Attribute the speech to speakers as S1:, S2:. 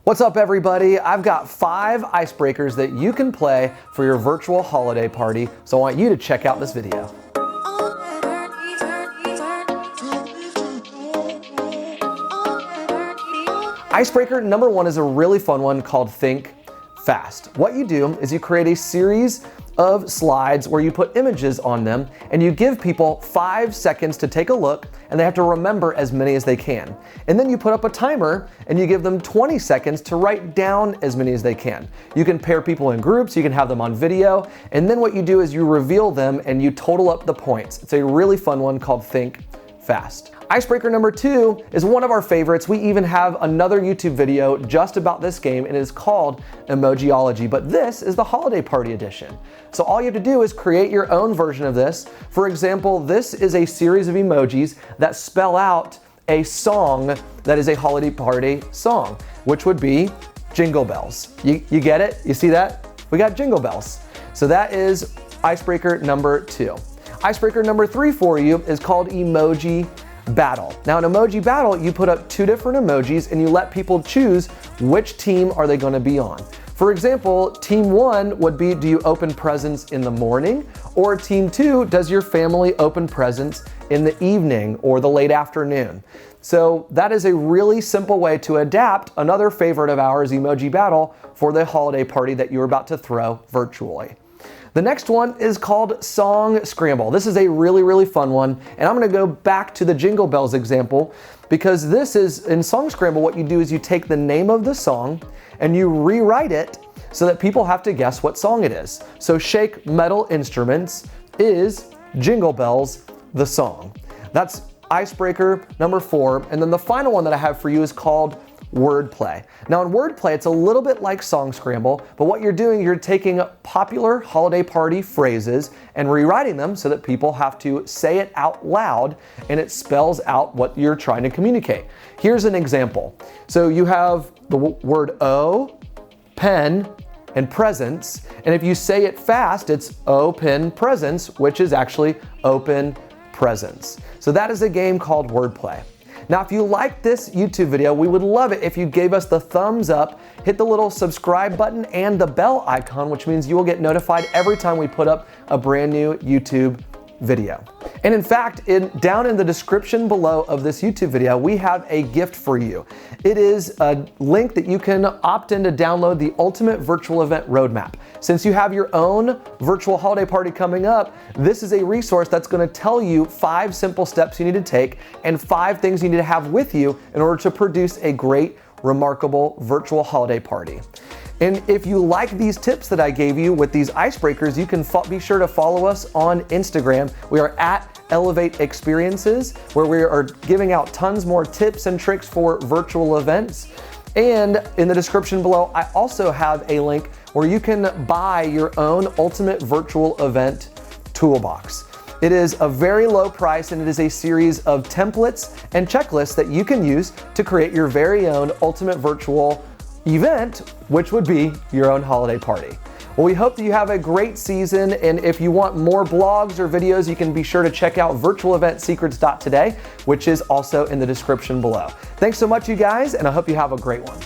S1: What's up, everybody? I've got 5 icebreakers that you can play for your virtual holiday party, so I want you to check out this video. Icebreaker number 1 is a really fun one called Think Fast. What you do is you create a series of slides where you put images on them and you give people 5 seconds to take a look, and they have to remember as many as they can. And then you put up a timer and you give them 20 seconds to write down as many as they can. You can pair people in groups, you can have them on video, and then what you do is you reveal them and you total up the points. It's a really fun one called Think Fast. Icebreaker number 2 is one of our favorites. We even have another YouTube video just about this game, and it is called Emojiology, but this is the holiday party edition. So all you have to do is create your own version of this. For example, this is a series of emojis that spell out a song that is a holiday party song, which would be Jingle Bells. You get it? You see that? We got Jingle Bells. So that is icebreaker number 2. Icebreaker number 3 for you is called Emoji Battle. Now in Emoji Battle, you put up 2 different emojis and you let people choose which team are they going to be on. For example, team 1 would be, do you open presents in the morning? Or team 2, does your family open presents in the evening or the late afternoon? So that is a really simple way to adapt another favorite of ours, Emoji Battle, for the holiday party that you're about to throw virtually. The next one is called Song Scramble. This is a really fun one, and I'm gonna go back to the Jingle Bells example because this is, in Song Scramble, what you do is you take the name of the song and you rewrite it so that people have to guess what song it is. So Shake Metal Instruments is Jingle Bells, the song. That's icebreaker number 4, and then the final one that I have for you is called Wordplay. Now in wordplay, it's a little bit like Song Scramble, but what you're doing, you're taking popular holiday party phrases and rewriting them so that people have to say it out loud and it spells out what you're trying to communicate. Here's an example. So you have the word O, pen, and presents, and if you say it fast, it's open presents, which is actually open presents. So that is a game called Wordplay. Now, if you like this YouTube video, we would love it if you gave us the thumbs up, hit the little subscribe button and the bell icon, which means you will get notified every time we put up a brand new YouTube video. And in fact, down in the description below of this YouTube video, we have a gift for you. It is a link that you can opt in to download the Ultimate Virtual Event Roadmap. Since you have your own virtual holiday party coming up, this is a resource that's going to tell you 5 simple steps you need to take and 5 things you need to have with you in order to produce a great, remarkable virtual holiday party. And if you like these tips that I gave you with these icebreakers, you can be sure to follow us on Instagram. We are at Elevate Experiences, where we are giving out tons more tips and tricks for virtual events. And in the description below, I also have a link where you can buy your own Ultimate Virtual Event Toolbox. It is a very low price, and it is a series of templates and checklists that you can use to create your very own Ultimate Virtual Event, which would be your own holiday party. Well, we hope that you have a great season, and if you want more blogs or videos, you can be sure to check out virtualeventsecrets.today, which is also in the description below. Thanks so much, you guys, and I hope you have a great one.